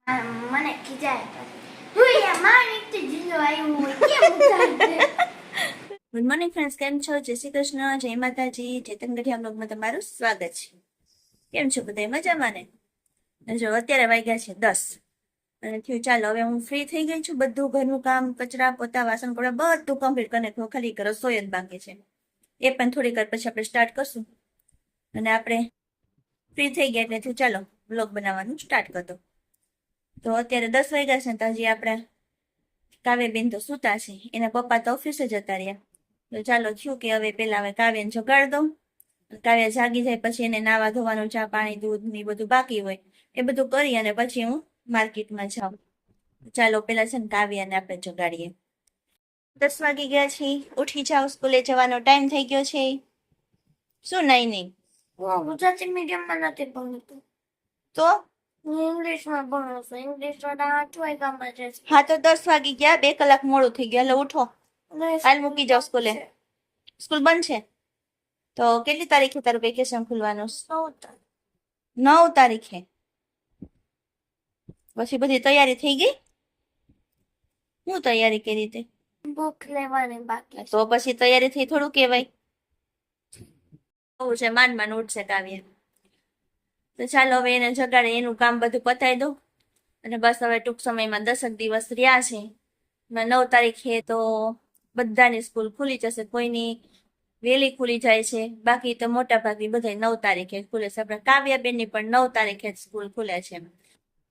મને ખીજાય હું યા માણિક તે જીલો આવ્યો હોય કેમ ઉતારતે. ગુડ મોર્નિંગ ફ્રેન્ડ્સ, કેમ છો? જય શ્રી કૃષ્ણ, જય માતાજી. ચેતન ગઢિયા બ્લોગમાં તમારું સ્વાગત છે. કેમ છો બધા? મજામાં ને? જો અત્યારે વાગ્યા છે 10 અને થયું ચાલો હવે હું ફ્રી થઈ ગઈ છું. બધું ઘરનું કામ, કચરા, પોતા, વાસણ કપડાં બધું કમ્પ્લીટ કરીને ખાલી રસોઈ જ બાકી છે. એ પણ થોડીક વાર પછી આપણે સ્ટાર્ટ કરશું અને આપણે ફ્રી થઈ ગયા એટલે થયું ચાલો બ્લોગ બનાવવાનું સ્ટાર્ટ કરી દો. તો અત્યારે 10 વાગ્યા છે તો હજી આપણે કાવ્યબેન તો સૂતા છે, એના પપ્પા તો ઓફિસે જતા રહ્યા. તો ચાલો થયું કે હવે પેલા હવે કાવ્યને જગાડ દઉં. કાવ્ય જાગી જાય પછી એને નાવા ધોવાનું, ચા પાણી, દૂધ ને બધું બાકી હોય એ બધું કરી અને પછી હું માર્કેટમાં જાઉં. ચાલો પેલા છે ને કાવ્યને આપણે જગાડીએ. 10 વાગી ગયા છે, ઉઠી જાઓ, સ્કૂલે જવાનો ટાઈમ થઈ ગયો છે. શું નહીં હું ગુજરાતી મીડિયમમાં નથી ભણતું, તો હું ઇંગ્લિશમાં ભણું છું. ઇંગ્લિશમાં 8 વાગ્યામાં છે. હા તો 10 વાગી ગયા, 2 કલાક મોડું થઈ ગયું. એટલે ઉઠો, હાલ મૂકી જાઓ સ્કૂલે. સ્કૂલ બંધ છે તો કેટલી તારીખે તારું વેકેશન ખુલવાનું? 9 તારીખે. પછી બધી તૈયારી થઈ ગઈ? શું તૈયારી કરી તે? બુક લેવાની બાકી છે. તો પછી તૈયારી થઈ થોડું કહેવાય. બહુ છે, માંડ ઉઠશે કાવ્ય. તો ચાલો હવે એને જગાડે, એનું કામ બધું પતાવી દો અને બસ હવે ટૂંક સમયમાં 10 દિવસ રહ્યા છે. 9 તારીખે તો બધાની સ્કૂલ ખુલી જશે. કોઈની વહેલી ખુલી જાય છે, બાકી તો મોટા ભાગની બધા 9 તારીખે ખુલે છે. આપણા કાવ્યાબેનની પણ 9 તારીખે જ સ્કૂલ ખુલે છે.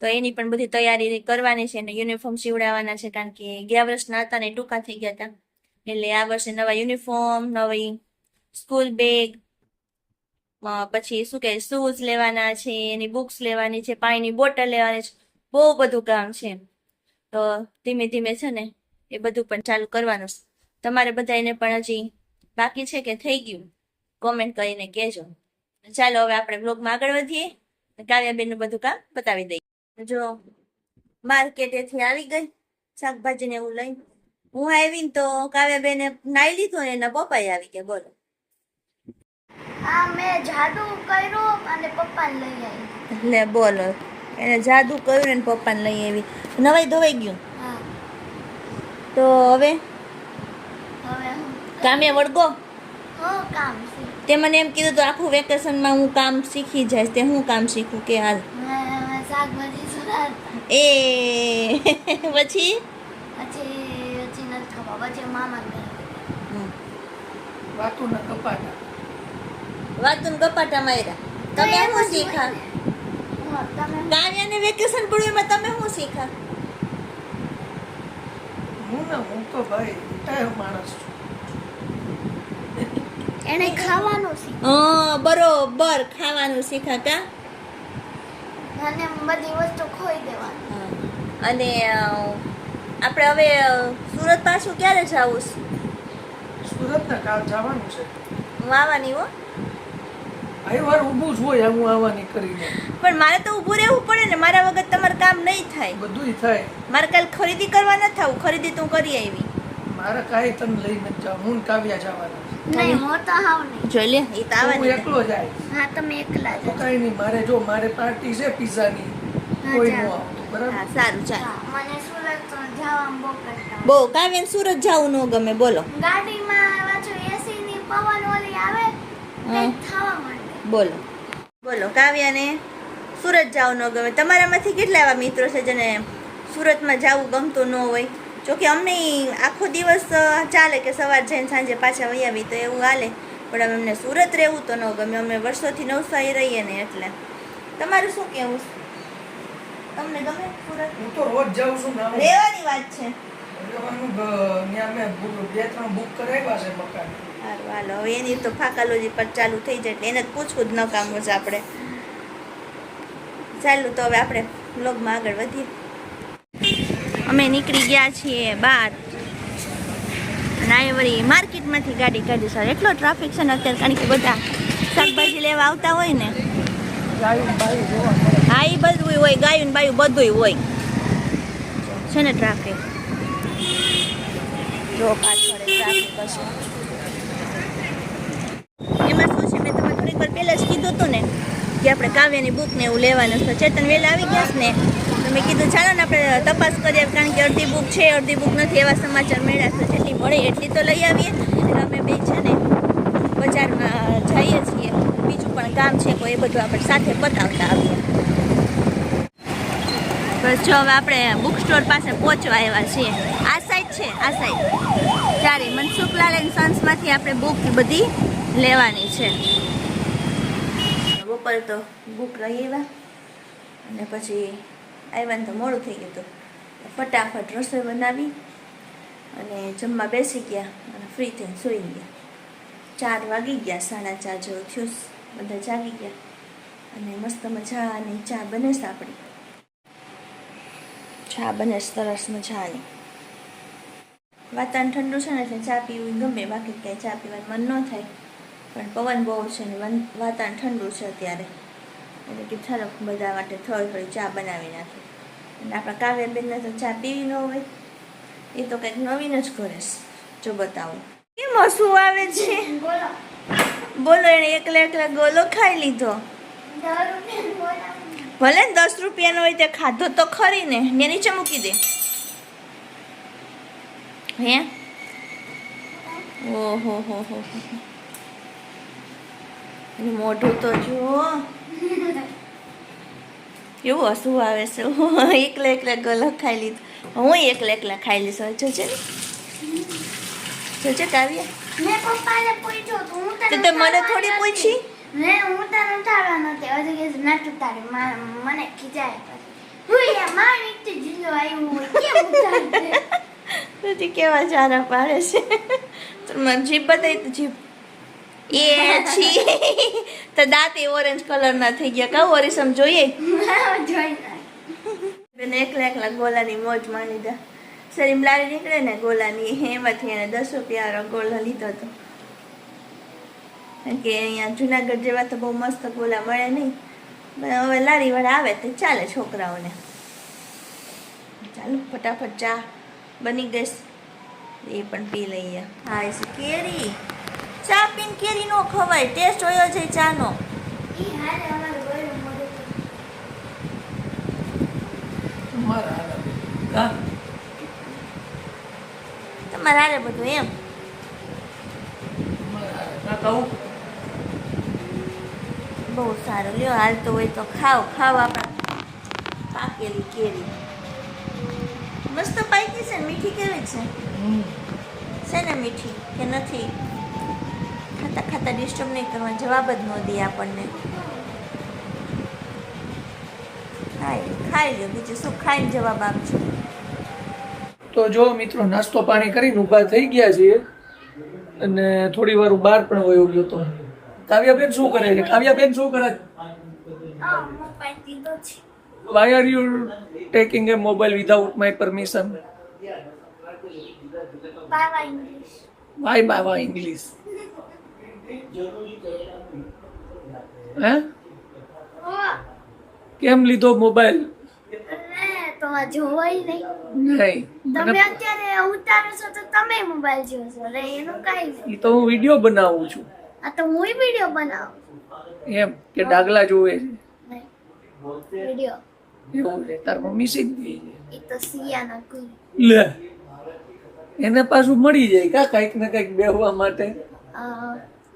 તો એની પણ બધી તૈયારી કરવાની છે અને યુનિફોર્મ સીવડાવવાના છે, કારણ કે ગયા વર્ષના હતા ને ટૂંકા થઈ ગયા હતા. એટલે આ વર્ષે નવા યુનિફોર્મ, નવી સ્કૂલ બેગ, પછી શું કે શૂઝ લેવાના છે, એની બુક્સ લેવાની છે, પાણીની બોટલ લેવાની છે. બહુ બધું કામ છે. તો ધીમે ધીમે છે ને એ બધું પણ ચાલુ કરવાનું છે. તમારે બધાને પણ હજી બાકી છે કે થઈ ગયું? કોમેન્ટ કરીને કહેજો. ચાલો હવે આપણે બ્લોગમાં આગળ વધીએ. કાવ્યાબેનનું બધું કામ બતાવી દઈએ. જો માર્કેટેથી આવી ગઈ શાકભાજી ને એવું લઈને. હું આવીને તો કાવ્યાબેને નાઈ લીધું અને એના પપ્પાએ આવી ગયા. બોલો. આ મેં જાદુ કર્યું અને પપ્પાને લઈ આવી. એટલે બોલો, એને જાદુ કર્યું ને પપ્પાને લઈ આવી. નવાઈ ધોવાઈ ગયું. હા, તો હવે હવે હું કામે વળગો. કામ છે. તે મને એમ કીધું તો આખું વેકેશનમાં હું કામ શીખી જઈશ. તે હું કામ શીખું કે હાલ? મેં શાકભાજી સુધારતા. એ પછી પછી નથી ખબર. પછી મામા ઘરે વાતુન કપાટા માર્યા. તમે શું શીખા? તમે કાવ્યાને વેકેશન પડ્યું એમાં તમે શું શીખા? હું તો ભાઈ રિટાયર માણસ છું. એને ખાવાનું છે બરોબર, ખાવાનું શીખા કા? અને બધી વસ્તુ ખોઈ દેવાની. અને આપણે હવે સુરત પાછું ક્યારે જવું છે? સુરતના કાલ જવાનું છે. હું આવવાની હો. વાર ઊભું જ હોય હું આવવાની કરીને. પણ મારે તો ઊભું રહેવું પડે ને, મારા વગર તમારું કામ નહીં થાય. બધુંય થાય. મારે કાલ ખરીદી કરવા ન થવું. ખરીદી તું કરી આવી. મારે કાંઈ તને લઈને જ જાવ. હું ને કાવ્યા જવાના. નહીં, હું તો હાવ નહીં. જોઈ લે, એ તો હું આવવાની. એકલો જાય હા, તમે એકલા તો જ. કાંઈ નહીં. મારે પાર્ટી છે પિઝાની, કોઈ ન આવતું. બરાબર. હા સારું, ચાલ. મને સુરત જવામાં બહુ કંટાળો. બહુ કાવ્યને સુરત જવું ન ગમે. બોલો ગાડીમાં પાછું એસી ની પવન ઓલી આવે કંઈક થવા માંડે. બોલો કાવ્યાને સુરત જવું ન ગમે. તમારામાંથી કેટલા એવા મિત્રો છે જેને સુરતમાં જવું ગમતું ન હોય? જોકે અમને આખો દિવસ ચાલે કે સવાર જઈને સાંજે પાછા વહી આવી તો એવું હાલે, પણ અમને સુરત રહેવું તો ન ગમે. અમે વર્ષોથી નવસારી રહીએ ને એટલે. તમારું શું કહેવું? તમને ગમે સુરત? હું તો રોજ જાઉં છું ને. રહેવાની વાત છે. રહેવાનું ત્યાં મેં 2-3 બુક કરાવ્યા છે મકાન. સારું, હાલો હવે એની તો ફાકાલોજી પર ચાલુ થઈ જાય એટલે એને જ પૂછવું જ ન કામનું છે આપણે. ચાલુ તો હવે આપણે બ્લોગમાં આગળ વધીએ. અમે નીકળી ગયા છીએ બહાર અને આ વળી માર્કેટમાંથી ગાડી કાઢી. સર એટલો ટ્રાફિક છે ને અત્યારે, કારણ કે બધા શાકભાજી લેવા આવતા હોય ને. ગાયું બાયું જોવા મળે. હા, એ બધું હોય, ગાયું ને બાયું બધું હોય છે ને ટ્રાફિક. જો પાછળ ટ્રાફિક હશે. એમાં શું છે, મેં તમને થોડીક વાર પહેલાં જ કીધું હતું ને કે આપણે કાવ્યની બુક ને એવું લેવાનું છે. ચેતન વહેલા આવી ગયા છે ને તો મેં કીધું ચાલો ને આપણે તપાસ કરીએ, કારણ કે અડધી બુક છે અડધી બુક નથી એવા સમાચાર મળ્યા છે. જેટલી મળે એટલી તો લઈ આવીએ. એટલે અમે બે છે ને બજારમાં જઈએ છીએ, બીજું પણ કામ છે કોઈ, એ બધું આપણે સાથે પતાવતા આવીએ. બસ જો હવે આપણે બુક સ્ટોર પાસે પહોંચવા આવ્યા છીએ. આ સાઈડ છે, આ સાઈડ ત્યારે મનસુખલાલ એન્ડ સન્સમાંથી આપણે બુક બધી લેવાની છે. બપોર તો બુક લઈ આવ્યા અને પછી આવ્યા ને તો મોડું થઈ ગયું હતું. ફટાફટ રસોઈ બનાવી અને જમવા બેસી ગયા અને ફ્રી થઈને સૂઈ ગયા. 4 વાગી ગયા, 4:30 જેવું થયું, બધા જાગી ગયા અને મસ્ત મજાની ચા બને છે. આપણી ચા બને સરસ મજાની. વાતાવરણ ઠંડુ છે ને એટલે ચા પીવું ગમે, બાકી કંઈ ચા પીવાનું મન ન થાય. પણ પવન બહુ છે ને વાતાવરણ ઠંડુ છે અત્યારે, એટલે કે ચાલો બધા માટે થોડી થોડી ચા બનાવી નાખી. અને આપણા કાવ્યાબેનને તો ચા પીવી ન હોય, એ તો કંઈક નવીન જ કરે છે. જો બતાવું કેમ હસવું આવે છે. બોલો બોલો, એને એકલા ગોલો ખાઈ લીધો. 10 રૂપિયાનું બોલો. ભલે ને 10 રૂપિયાનો હોય તે ખાધો તો ખરી ને, ને નીચે મૂકી દે. હે ઓહો હો એનું મોઢું તો જુઓ, કેવું હસવું આવે છે. એકલા ગોલો ખાઈ લીધો. હું એકલા ખાઈ લઈશ. જોજે કાવ્યા, મેં પપ્પાને પૂછ્યું તો હું તો તે મને થોડી પૂછી. હું તને ઉતારવા નથી, હજી કે નથી ઉતારી. મને ખીજાય પછી. હું યાર માર નીચે જીલો આવ્યું હોય કેમ ઉતારશે? તું કેવા ચારા પાડે છે. તો મને જીભ બતાવી તો જીભ એ છી તો દાંત એ ઓરેન્જ કલરના થઈ ગયા. કહું ઓરિસમ જોઈએ. જોઈ બેને એકલા ગોલાની મોજ માણી દા. સરીમ લારી નીકળે ને ગોલાની, એમાંથી એને 10 રૂપિયાવાળો ગોલો લીધો હતો. કારણ કે અહીંયા જુનાગઢ જેવા તો બહુ મસ્ત ગોલા મળે નહીં, પણ હવે લારીવાળા આવે તો ચાલે છોકરાઓને. ચાલો ફટાફટ ચા બની ગઈ, એ પણ પી લઈએ. હા એ છે કેરી. ચા પીને કેરી નો ખવાય, ટેસ્ટ હોય છે ચાનો. ઈ હારે અમારું ગોળું મોઢું તમારા હારા. કા? તમારે હારે બધું એમ. તમારા હારા. કા કહું? બહુ સારું. લ્યો હાલતો હોય તો ખાવ આપણા પાકેલી કેરી. મસ્ત પાકી છે ને, મીઠી કેવી છે? છે ને મીઠી કે નથી? ખાતા ડિસ્ટર્બ નહીં કરવાનો, જવાબ જ ન દે આપણને. ખાઈ લો, બીજું શું, ખાઈને જવાબ આપજો. તો જો મિત્રો, નાસ્તો પાણી કરીને ઊભા થઈ ગયા છીએ અને થોડી વાર બહાર પણ વયો ગયો તો. કાવ્યાબેન શું કરે છે? કાવ્યાબેન શું કરે? મોબાઈલ દીધો છે. Why are you taking a mobile without my permission? બાવા ઇંગ્લિશ. Why Baba English? હે? કેમ લીધો મોબાઈલ? તો આ જોવાય નહીં. નહીં. તમે અત્યારે ઉતારો છો તો તમે મોબાઈલ જોશો, એટલે એનું કાંઈ નહીં. એ તો હું વિડીયો બનાવું છું. આ તો હું વિડીયો બનાવું. એમ કે ડાગલા જોવે છે નહીં વિડીયો એવું છે. તાર મમ્મી શીખવી છે. એ તો સિયાના કોઈ. લે, એને પાછું મળી જાય કા કઈક ને કઈક બેહવા માટે.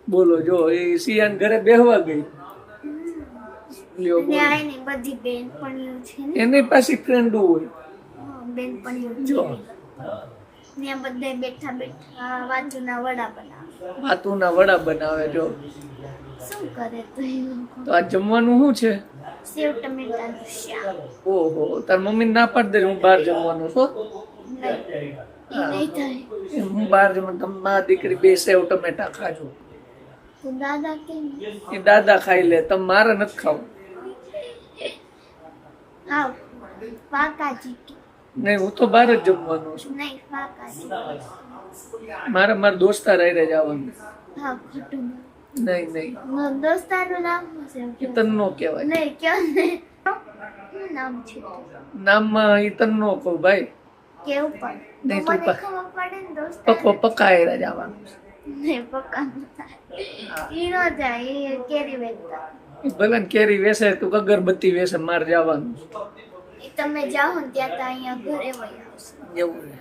બોલો, જો એ સિયાન ઘરે બેહવા ગઈ. લ્યો બોલો. ન્યાય ની બધી બેનપણીઓ છે ને, એની પાસે ફ્રેન્ડો હોય. બેનપણીઓ જો છે ત્યાં બધે બેઠા બેઠા વાતુના વડા બનાવે. વાતુના વડા બનાવે. જો શું કરે તો એ લોકો? તો આ જમવાનું શું છે? સેવ ટમેટાનું શાક. ઓહો, તાર મમ્મી ના પાડી દે હું બહાર જમવાનું છું. નહીં, એ નહીં થાય. હું બહાર જમવાનું, તમે મારા દીકરી બે સેવ ટમેટા ખાજો. તો દાદા કેમ? એ દાદા ખાઈ લે, તમે મારે નથી ખાવું. આવ પાકાજી કે નહીં, હું તો બહાર જ જમવાનો છું. નહીં પાકાજી. મારા દોસ્તાર હારે જવાનું. હા ખોટું નહીં. મારા દોસ્તારનું નામ શું છે? એ તન નો કહેવાય. નહીં ક્યાં નહીં. શું નામ છે? નામમાં એ તન નો કહું ભાઈ. કેવું પણ નહીં, તો તું મને ખબર પડે ને દોસ્તાર. પક્કા હારે જવાનું. નહીં પક્કા ન થાય. ઈ નો જાય, એ કેરી વેચતા. ભલે ને કેરી વેસે તું અગરબત્તી વેસે મારે જવાનું. એ તમે જાઓ ને ત્યાં તો અહીંયા ઘરે વહી આવશે. એવું છે.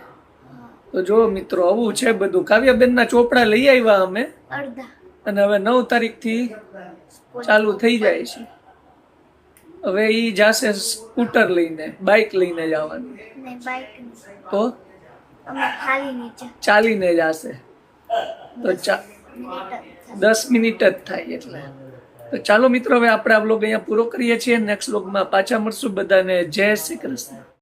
તો જો મિત્રો આવું છે બધું. કાવ્યાબેનના ચોપડા લઈ આવ્યા અમે અડધા અને હવે 9 તારીખથી ચાલુ થઈ જાય છે. હવે ઈ જાશે સ્કૂટર લઈને, બાઇક લઈને જવાનું. ને બાઈક તો અમે ખાલી નીચે ચાલીને જશે. તો મિનિટ 10 મિનિટ જ થાય એટલે. તો ચાલો મિત્રો હવે આપણે આ વ્લોગ અહીંયા પૂરો કરીએ છીએ. નેક્સ્ટ વ્લોગમાં પાછા મળશું. બધાને જય શ્રી કૃષ્ણ.